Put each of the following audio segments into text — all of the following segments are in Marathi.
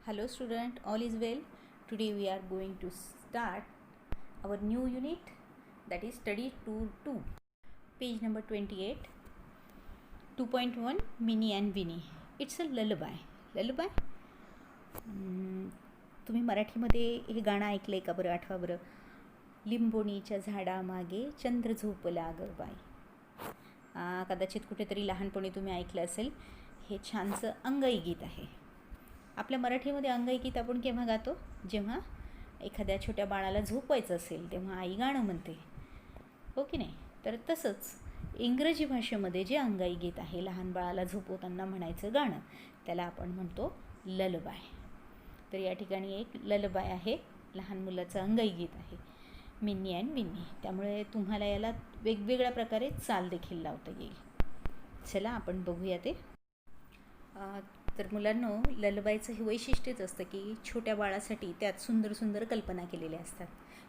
Hello student, all is well. Today we are going to start our new unit, that is study tour 2, page number 28, 2.1 Minnie and Winnie. It's a lullaby. Lullaby? तुम्ही मराठीमध्ये हे गाणं ऐकलं आहे का बरं? आठवा बरं. लिंबोणीच्या झाडामागे चंद्र झोपला ग बाई. कदाचित कुठेतरी लहानपणी तुम्ही ऐकलं असेल. हे छानसं अंगाई गीत आहे. आपल्या मराठीमध्ये अंगाई गीत आपण केव्हा गातो? जेव्हा एखाद्या छोट्या बाळाला झोपवायचं असेल तेव्हा आई गाणं म्हणते, हो की नाही? तर तसंच इंग्रजी भाषेमध्ये जे अंगाई गीत आहे, लहान बाळाला झोपवताना म्हणायचं गाणं, त्याला आपण म्हणतो ललबाय. तर या ठिकाणी एक ललबाय आहे, लहान मुलाचं अंगाई गीत आहे, मिन्नी अँड विन्नी. त्यामुळे तुम्हाला याला वेगवेगळ्या प्रकारे चाल देखील लावता येईल. चला आपण बघूया ते. तर मुलांनो, ललबाईचं हे वैशिष्ट्यच असतं की छोट्या बाळासाठी त्यात सुंदर सुंदर कल्पना केलेल्या असतात.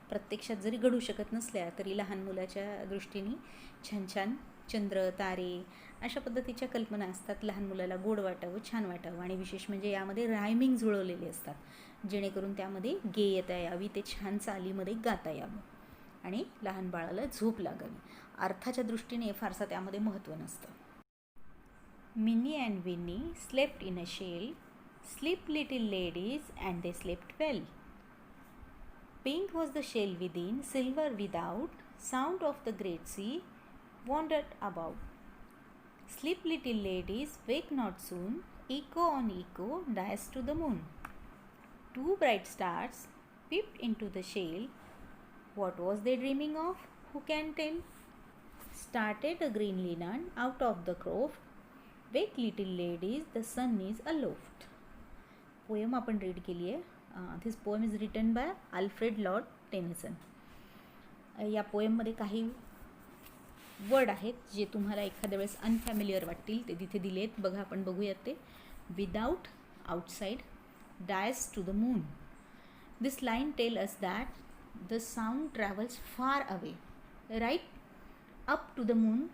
प्रत्यक्षात जरी घडू शकत नसल्या तरी लहान मुलाच्या दृष्टीने छान छान चंद्र, तारे अशा पद्धतीच्या कल्पना असतात. लहान मुलाला गोड वाटावं, छान वाटावं. आणि विशेष म्हणजे यामध्ये रायमिंग जुळवलेले असतात, जेणेकरून त्यामध्ये गेयता यावी, ते छान चालीमध्ये गाता यावं आणि लहान बाळाला झोप लागावी. अर्थाच्या दृष्टीने फारसा त्यामध्ये महत्त्व नसतं. Minnie and Winnie slept in a shell. Sleep, little ladies, and they slept well. Pink was the shell within, silver without. Sound of the great sea wandered about. Sleep, little ladies, wake not soon. Echo on echo dies to the moon. Two bright stars peeped into the shell. What was they dreaming of? Who can tell? Started a green linen out of the croft. Wake little ladies, the sun is aloft. Poem आपण रीड केली आहे. This poem is written by Alfred Lord Tennyson. या पोएममध्ये काही वर्ड आहेत जे तुम्हाला एखाद्या वेळेस अनफॅमिलियर वाटतील, ते तिथे दिले आहेत. बघा, आपण बघूयात ते. Without, outside. Dies to the moon. This line tell us that the sound travels far away, right up to the moon.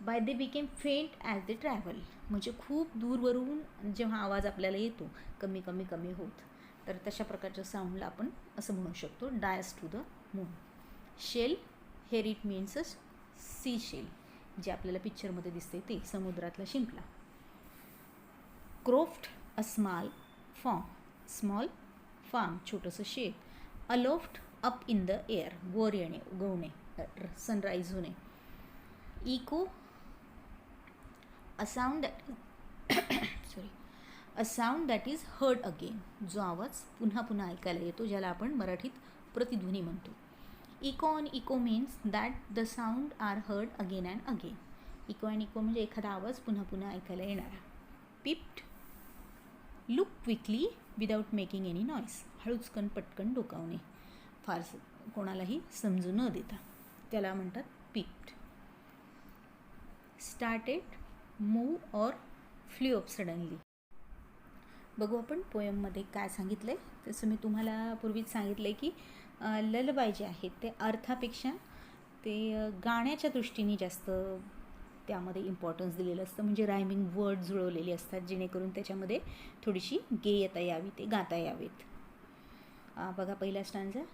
By they became faint as they travel. म्हणजे खूप दूरवरून जेव्हा आवाज आपल्याला येतो, कमी कमी कमी होत, तर तशा प्रकारच्या साऊंडला आपण असं म्हणू शकतो, dies to the moon. Shell, here it means a sea shell, जे आपल्याला पिक्चरमध्ये दिसते ते समुद्रातला शिंपला. क्रोफ्ट, अ स्मॉल फार्म, छोटंसं शेत. Aloft, up in the air, वर येणे, उगवणे, सनराईज होणे. Echo, a sound that is heard again, जो आवाज पुन्हा पुन्हा ऐकायला येतो, ज्याला आपण मराठीत प्रतिध्वनी म्हणतो. Echo on echo means that the sound are heard again and again. Echo and echo म्हणजे एखादा आवाज पुन्हा पुन्हा ऐकायला येणारा. Peeped, look quickly without making any noise, हळूचकन पटकन डोकावणे, फार कोणालाही समजू न देता, त्याला म्हणतात peeped. Started, move or flew up suddenly. बघू आपण पोएममध्ये काय सांगितलं आहे. तसं मी तुम्हाला पूर्वीच सांगितलं आहे की ललबाई जे आहेत ते अर्थापेक्षा ते गाण्याच्या दृष्टीने जास्त त्यामध्ये इम्पॉर्टन्स दिलेलं असतं. म्हणजे रायमिंग वर्ड जुळवलेले असतात, जेणेकरून त्याच्यामध्ये थोडीशी गेयता यावी, ते गाता यावेत. बघा पहिला stanza.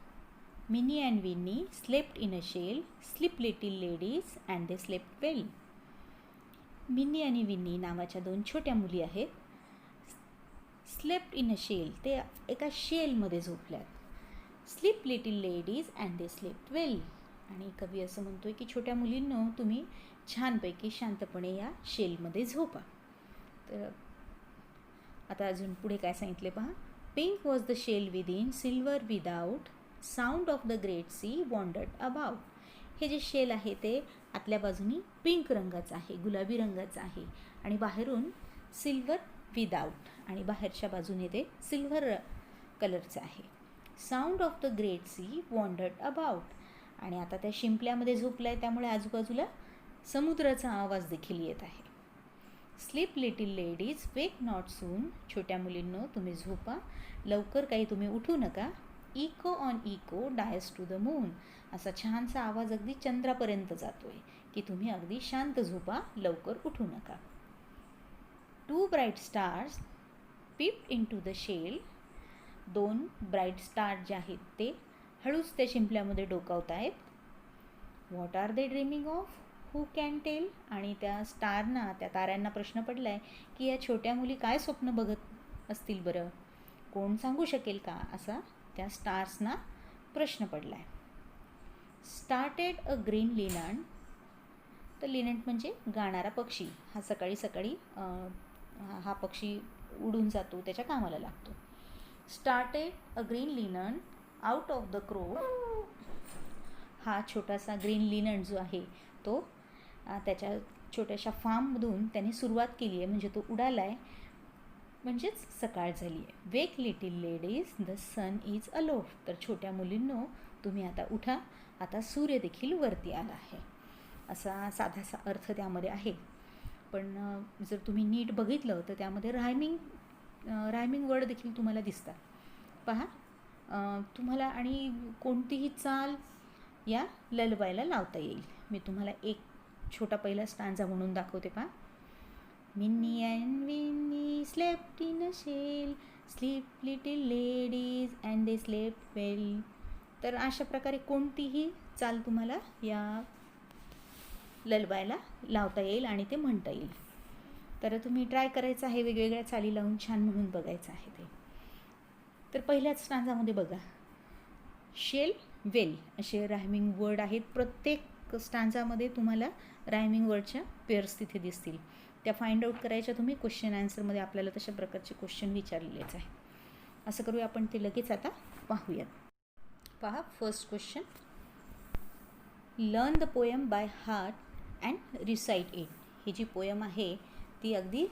Minnie and Winnie slept in a shell. Sleep little ladies and they slept well. Minnie आणि विन्नी नावाच्या दोन छोट्या मुली आहेत. स्लेप्ट इन अ शेल, ते एका शेलमध्ये झोपल्यात. Sleep little ladies and they slept well. आणि कवी असं म्हणतोय की छोट्या मुलींनो, तुम्ही छानपैकी शांतपणे या शेलमध्ये झोपा. तर आता अजून पुढे काय सांगितले पहा. Pink was the shell within, silver without. Sound of the great sea wandered about. हे जे शेल आहे ते आतल्या बाजूनी पिंक रंगाचं आहे, गुलाबी रंगाचं आहे, आणि बाहेरून सिल्वर विदाऊट, आणि बाहेरच्या बाजूने ते सिल्वर कलरचं आहे. Sound of the great sea wandered about. आणि आता त्या शिंपल्यामध्ये झोपलं आहे, त्यामुळे आजूबाजूला समुद्राचा आवाज देखील येत आहे. Sleep little ladies, wake not soon. छोट्या मुलींनो, तुम्ही झोपा, लवकर काही तुम्ही उठू नका. Echo on echo dies to the moon. असा छानसा आवाज अगदी चंद्रापर्यंत जातोय की तुम्ही अगदी शांत झोपा, लवकर उठू नका. Two bright stars peeped into the shell. 2 bright star जे आहेत ते हळूच त्या शिंपल्यामध्ये डोकावत आहेत. What are they dreaming of, who can tell. आणि त्या स्टारना, त्या ताऱ्यांना प्रश्न पडला आहे की या छोट्या मुली काय स्वप्न बघत असतील बरं, कोण सांगू शकेल का, असा त्या स्टार्सना प्रश्न पडला आहे. Started a green linnet. तर लिनंट म्हणजे गाणारा पक्षी. हा सकाळी सकाळी हा पक्षी उडून जातो, त्याच्या कामाला लागतो. Started a green linnet out of the crow. हा छोटासा ग्रीन लिनंट जो आहे तो त्याच्या छोट्याशा फार्ममधून त्याने सुरुवात केली आहे, म्हणजे तो उडाला आहे, म्हणजेच सकाळ झाली आहे. Wake little ladies, the sun is aloft. तर छोट्या मुलींनो, तुम्ही आता उठा, आता सूर्य देखील वरती आला आहे, असा साधासा अर्थ त्यामध्ये आहे. पण जर तुम्ही नीट बघितलं तर त्यामध्ये रायमिंग वर्ड देखील तुम्हाला दिसतात. पहा, तुम्हाला आणि कोणतीही चाल या ललबायला लावता येईल. मी तुम्हाला एक छोटा पहिला स्टांजा म्हणून दाखवते. पहा, Minnie and Winnie slept in a shell, sleep little ladies and they slept well. तर अशा प्रकारे कोणतीही चाल तुम्हाला या ललबायला लावता येईल आणि ते म्हणता येईल. तर तुम्ही ट्राय करायचं आहे, वेगवेगळ्या चाली लावून छान म्हणून बघायचं आहे ते. तर पहिल्याच स्टांजामध्ये बघा, शेल, वेल असे रायमिंग वर्ड आहेत. प्रत्येक स्टांजामध्ये तुम्हाला रायमिंग वर्डच्या पेअर्स तिथे दिसतील. त्या फाइंड आउट करायच्या तुम्ही. क्वेश्चन आन्सरमध्ये आपल्याला तशा प्रकारचे क्वेश्चन विचारलेलेच आहे. असं करूया आपण, ते लगेच आता पाहूयात. पहा, first question, learn the poem by heart and recite it. ही जी पोएम आहे ती अगदी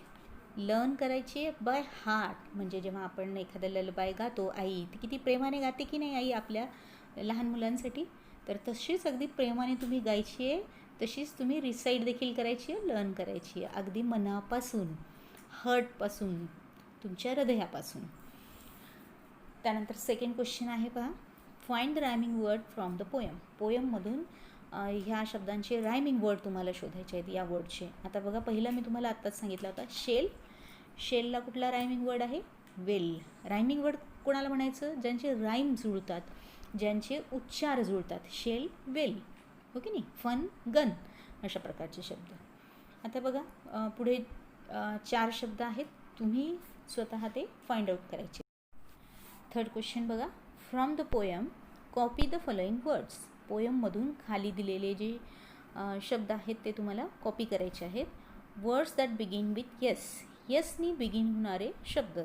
लर्न करायची आहे बाय हार्ट. म्हणजे जेव्हा आपण एखादा ललबाय गातो, आई ती किती प्रेमाने गाते की नाही आई आपल्या लहान मुलांसाठी, तर तशीच अगदी प्रेमाने तुम्ही गायची आहे, तशीच तुम्ही रिसाईट देखील करायची आहे, लर्न करायची आहे, अगदी मनापासून, हर्टपासून, तुमच्या हृदयापासून. त्यानंतर सेकंड क्वेश्चन आहे, पहा, find the rhyming word from the poem. पोएममधून ह्या शब्दांचे रायमिंग वर्ड तुम्हाला शोधायचे आहेत, या वर्डचे. आता बघा, पहिला मी तुम्हाला आत्ताच सांगितला होता शेल. शेलला कुठला रायमिंग वर्ड आहे? वेल. रायमिंग वर्ड कोणाला म्हणायचं? ज्यांचे राईम जुळतात, ज्यांचे उच्चार जुळतात. शेल, वेल, हो की नाही? फन, गन, अशा प्रकारचे शब्द. आता बघा, पुढे 4 शब्द आहेत, तुम्ही स्वतः ते फाइंड आउट करायचे. थर्ड क्वेश्चन बघा, from the poem copy the following words. पोएममधून खाली दिलेले जे शब्द आहेत ते तुम्हाला कॉपी करायचे आहेत. Words that begin with S. यसनी बिगिन होणारे शब्द,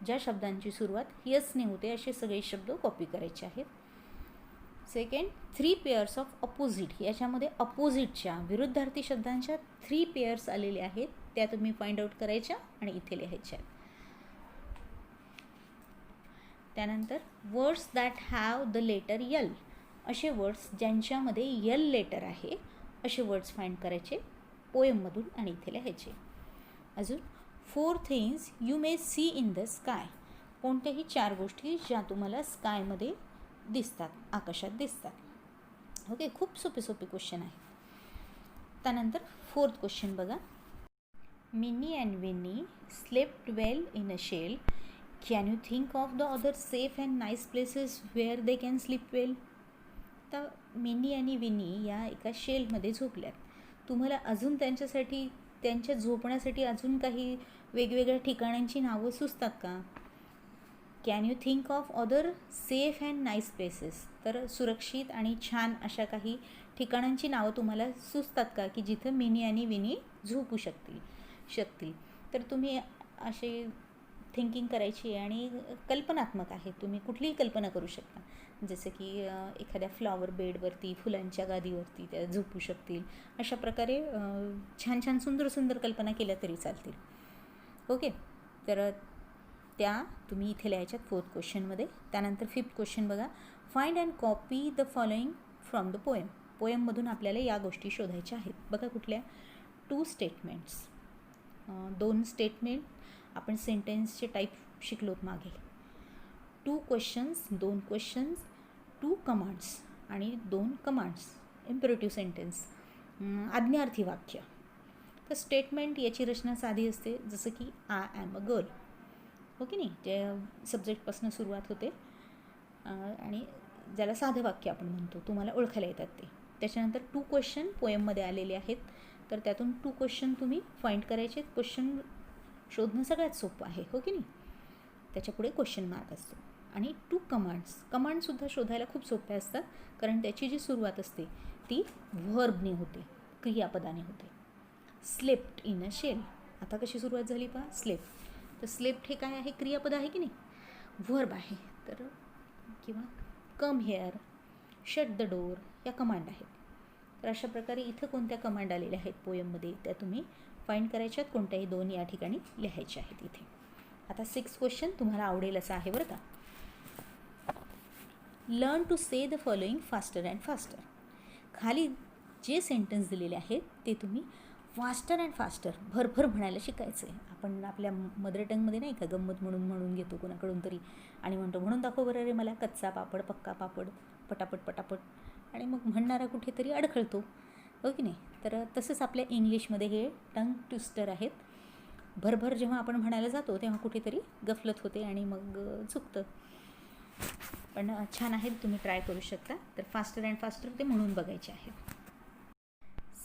ज्या शब्दांची सुरुवात यसने होते, असे सगळे शब्द कॉपी करायचे आहेत. Second, 3 pairs of opposite. याच्यामध्ये अपोजिटच्या, विरुद्धार्थी शब्दांच्या 3 पेअर्स आलेले आहेत, त्या तुम्ही फाइंड आउट करायच्या आणि इथे लिहायच्या. त्यानंतर words that have the letter L. असे वर्ड्स ज्यांच्यामध्ये यल लेटर आहे, असे वर्ड्स फाइंड करायचे पोएममधून आणि इथे लिहायचे. अजून 4 things you may see in the sky. कोणत्याही 4 गोष्टी ज्या तुम्हाला स्कायमध्ये दिसतात, आकाशात दिसतात. ओके, खूप सोपे सोपे क्वेश्चन आहे. त्यानंतर 4th क्वेश्चन बघा, Minnie and Winnie slept well in a shell. Can you think of the other safe and nice places where they can sleep well. तर मिनी आणि विनी या एका शेलमध्ये झोपल्यात. तुम्हाला अजून त्यांच्यासाठी, त्यांच्या झोपण्यासाठी अजून काही वेगवेगळ्या ठिकाणांची नावं सुचतात का? Can you think of other safe and nice places. तर सुरक्षित आणि छान अशा काही ठिकाणांची नावं तुम्हाला सुचतात का की जिथं मिनी आणि विनी झोपू शकतील. तर तुम्ही असे थिंकिंग करायची आहे आणि कल्पनात्मक आहे, तुम्ही कुठलीही कल्पना करू शकता. जसं की एखाद्या फ्लॉवर बेडवरती, फुलांच्या गादीवरती त्या झोपू शकतील. अशा प्रकारे छान छान सुंदर सुंदर कल्पना केल्या तरी चालतील. ओके, तर त्या तुम्ही इथे लिहायच्यात 4th क्वेश्चनमध्ये. त्यानंतर 5th क्वेश्चन बघा, find and copy the following from the poem. पोएममधून आपल्याला या गोष्टी शोधायच्या आहेत. बघा कुठल्या? 2 स्टेटमेंट्स. 2 स्टेटमेंट. आपण सेंटेन्सचे टाईप शिकलोत मागे. 2 क्वेश्चन्स, 2 क्वेश्चन्स, 2 कमांड्स आणि 2 कमांड्स. इम्परेटिव्ह सेंटेन्स, आज्ञार्थी वाक्य. तर स्टेटमेंट याची रचना साधी असते, जसं की आय ॲम अ गर्ल. हो की नाही, जे सब्जेक्टपासून सुरुवात होते आणि ज्याला साधं वाक्य आपण म्हणतो, तुम्हाला ओळखायला येतात ते. त्याच्यानंतर 2 क्वेश्चन पोएममध्ये आलेले आहेत, तर त्यातून 2 क्वेश्चन तुम्ही फाइंड करायचे. क्वेश्चन शोधणं सगळ्यात सोपं आहे, हो की नाही. त्याच्यापुढे क्वेश्चन मार्क असतो. आणि 2 कमांड्ससुद्धा शोधायला खूप सोप्या असतात, कारण त्याची जी सुरुवात असते ती व्हर्बने होते, क्रियापदाने होते. स्लेप्ट इन अ शेल, आता कशी सुरुवात झाली पहा, स्लेप्ट. तर स्लेप्ट हे काय आहे, क्रियापद आहे की नाही, व्हर्ब आहे. तर किंवा कम हेअर, शट द डोर या कमांड आहेत. तर अशा प्रकारे इथं कोणत्या कमांड आलेल्या आहेत पोएममध्ये त्या तुम्ही फाइंड करायच्यात. कोणत्याही 2 या ठिकाणी लिहायच्या आहेत इथे. आता 6 क्वेश्चन तुम्हाला आवडेल असं आहे बरं का. Learn to say the following faster and faster. खाली जे सेंटेन्स दिलेले आहेत ते तुम्ही फास्टर अँड फास्टर भरभर म्हणायला शिकायचं आहे. आपण आपल्या मदर टंगमध्ये नाही का गंमत म्हणून घेतो कोणाकडून तरी आणि म्हणतो, म्हणून दाखव बरं रे मला कच्चा पापड पक्का पापड, पटापट पटापट, आणि मग म्हणणारा कुठेतरी अडखळतो, हो की नाही. तर तसंच आपल्या इंग्लिशमध्ये हे टंग ट्विस्टर आहेत. भरभर जेव्हा आपण म्हणायला जातो तेव्हा कुठेतरी गफलत होते आणि मग चुकतं. पण छान आहेत, तुम्ही ट्राय करू शकता. तर फास्टर अँड फास्टर ते म्हणून बघायचे आहेत.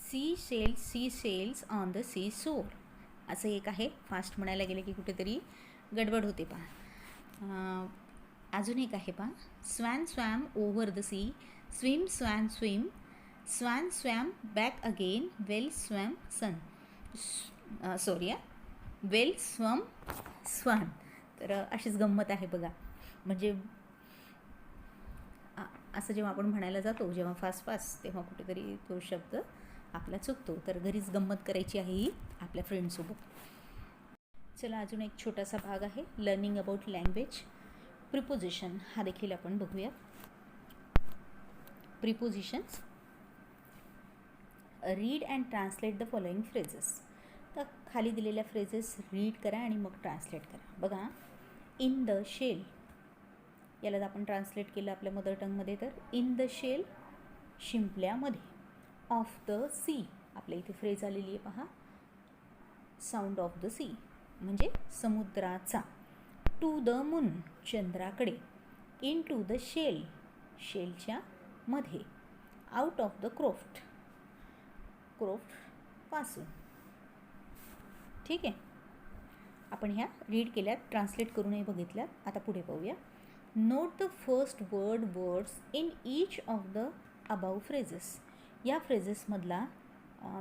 Sea shells on the sea shore, असं एक आहे. फास्ट म्हणायला गेले की कुठेतरी गडबड होते पहा. अजून एक आहे पहा, swan swam over the sea, swim swan swim, swan swam back again, well swam swan, well swum swan. तर अशीच गंमत आहे बघा. म्हणजे असं जेव्हा आपण म्हणायला जातो जेव्हा फास्ट तेव्हा कुठेतरी तो शब्द आपला चुकतो. तर घरीच गंमत करायची आहे ही आपल्या फ्रेंडसोबत. चला अजून एक छोटासा भाग आहे, लर्निंग अबाउट लँग्वेज. प्रिपोजिशन हा देखील आपण बघूया. Prepositions. Read and translate the following phrases. तर खाली दिलेल्या फ्रेजेस रीड करा आणि मग ट्रान्सलेट करा. बघा, इन द शेल, याला आपण ट्रान्सलेट केलं आपल्या मदर टंगमध्ये, तर इन द शेल शिंपल्यामध्ये. ऑफ द सी, आपल्या इथे फ्रेज आलेली आहे पहा, साऊंड ऑफ द सी म्हणजे समुद्राचा. टू द मून, चंद्राकडे. इन टू द शेल, शेलच्या मध्ये. आउट ऑफ द क्रोफ्ट, पासून. ठीक आहे, आपण ह्या रीड केल्यात, ट्रान्सलेट करूनही बघितल्यात. आता पुढे पाहूया. Note the first words in each of the above phrases. या फ्रेजेसमधला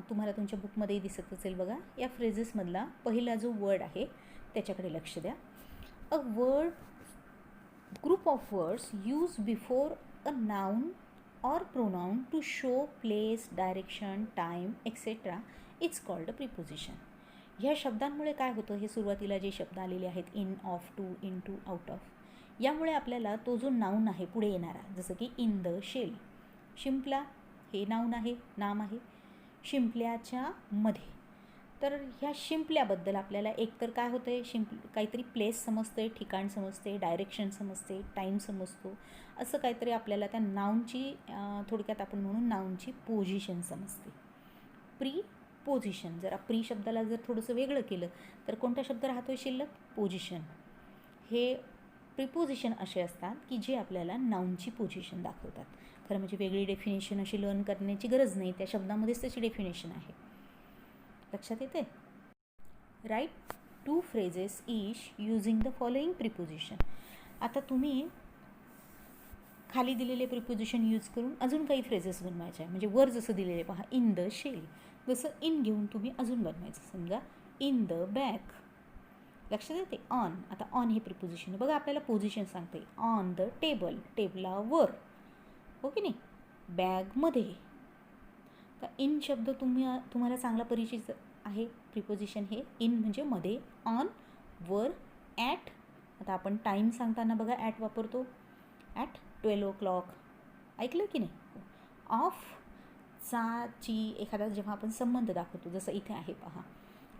तुम्हाला तुमच्या बुकमध्येही दिसत असेल बघा, या फ्रेजेसमधला पहिला जो वर्ड आहे त्याच्याकडे लक्ष द्या. A word, group of words use before a noun or pronoun to show place, direction, time, etc. It's called a preposition. ह्या शब्दांमुळे काय होतं, हे सुरुवातीला जे शब्द आलेले आहेत in, of, to, into, out of, यामुळे आपल्याला तो जो नाऊन आहे पुढे येणारा, जसं की इन द शेल, शिंपला हे नाऊन आहे, नाम आहे, शिंपल्याच्या मध्ये. तर ह्या शिंपल्याबद्दल आपल्याला एकतर काय होतं आहे, काहीतरी प्लेस समजते, ठिकाण समजते, डायरेक्शन समजते, टाईम समजतो, असं काहीतरी आपल्याला त्या नाऊनची थोडक्यात आपण म्हणून नाऊनची पोझिशन समजते. पोझिशन, जरा प्री शब्दाला जर थोडंसं वेगळं केलं तर कोणता शब्द राहतो आहे शिल्लक, पोझिशन. हे प्रिपोजिशन असे असतात की जे आपल्याला नाऊनची पोझिशन दाखवतात. खरं म्हणजे वेगळी डेफिनेशन अशी लर्न करण्याची गरज नाही, त्या शब्दामध्येच त्याची डेफिनेशन आहे. लक्षात येते. Write 2 phrases each using the following preposition. आता तुम्ही खाली दिलेले प्रिपोजिशन यूज करून अजून काही फ्रेजेस बनवायचे आहे. म्हणजे वर जसं दिलेले पहा, इन द शेल, जसं इन घेऊन तुम्ही अजून बनवायचं. समजा इन द बॅग, लक्षात येते. ऑन, आता ऑन हे प्रिपोजिशन आहे बघा, आपल्याला पोझिशन सांगते. ऑन द टेबल, टेबलावर, हो की नाही, बॅगमध्ये. तर इन शब्द तुम्हाला चांगला परिचित आहे. प्रिपोजिशन हे इन म्हणजे मध्ये, ऑन वर, ॲट. आता आपण टाईम सांगताना बघा ॲट वापरतो, ॲट 12 o'clock, ऐकलं की नाही. ऑफ ची एखादा जेव्हा आपण संबंध दाखवतो, जसं इथे आहे पहा,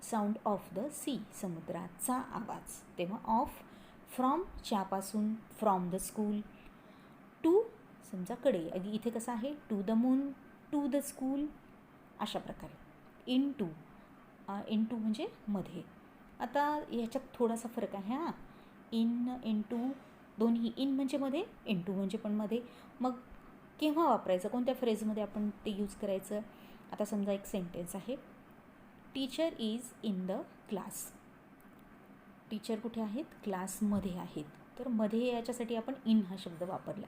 साऊंड ऑफ द सी, समुद्राचा आवाज, तेव्हा ऑफ. फ्रॉम, च्यापासून, फ्रॉम द स्कूल. टू, समजा कडे, इथे कसं आहे, to the moon, to the school, अशा प्रकारे. इन टू म्हणजे मध्ये. आता ह्याच्यात थोडासा फरक आहे हां. इन, इंटू दोन्ही. इन म्हणजे मध्ये, इंटू म्हणजे पण मध्ये. मग केव्हा वापरायचं, कोणत्या फ्रेजमध्ये आपण ते यूज करायचं. आता समजा एक सेंटेन्स आहे, teacher is in the class. Teacher कुठे आहेत, क्लासमध्ये आहेत. तर मध्ये याच्यासाठी आपण इन हा शब्द वापरला.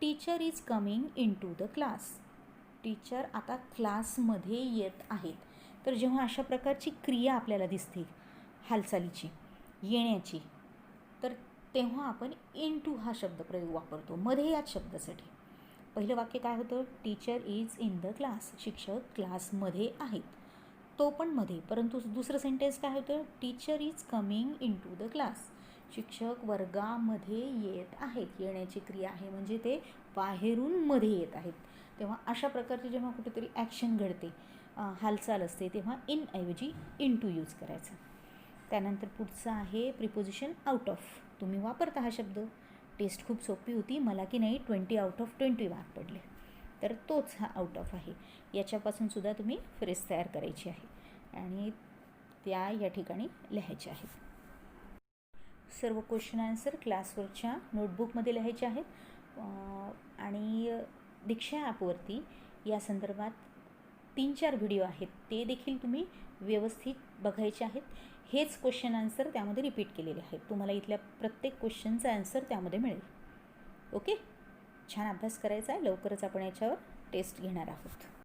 Teacher is coming into the class. Teacher आता क्लासमध्ये येत आहेत. तर जेव्हा अशा प्रकारची क्रिया आपल्याला दिसते हालचालीची, येण्याची, तर तेव्हा आपण इन टू हा शब्दप्रयोग वापरतो मध्ये याच शब्दासाठी. पहिलं वाक्य काय होतं, teacher is in the class, शिक्षक क्लासमध्ये आहेत, तो पण मध्ये. परंतु दुसरं सेंटेन्स काय होतं, teacher is coming into the class, शिक्षक वर्गामध्ये येत आहेत. येण्याची क्रिया आहे म्हणजे ते बाहेरून मध्ये येत आहेत. तेव्हा अशा प्रकारची जेव्हा कुठेतरी ॲक्शन घडते, हालचाल असते, तेव्हा इन ऐवजी इन टू यूज करायचा. त्यानंतर पुढचं आहे प्रिपोजिशन आउट ऑफ. तुम्ही वापरता हा शब्द. टेस्ट खूप सोपी होती, मला की नाही 20 आउट ऑफ 20 मार्क पडले. तर तोच हा आउट ऑफ आहे. याच्यापासून सुद्धा तुम्ही फ्रेज तयार करायची आहे आणि त्या या ठिकाणी लिहायच्या आहेत. सर्व क्वेश्चन आन्सर क्लासवर्कच्या नोटबुकमध्ये लिहायचे आहेत आणि दीक्षा ॲपवरती या संदर्भात 3-4 व्हिडिओ आहेत, ते देखील तुम्ही व्यवस्थित बघायचे आहेत. हेच क्वेश्चन आन्सर त्यामध्ये रिपीट केलेले आहेत. तुम्हाला इथल्या प्रत्येक क्वेश्चनचा आन्सर त्यामध्ये मिळेल. ओके, छान अभ्यास करायचा आहे. लवकरच आपण याच्यावर टेस्ट घेणार आहोत.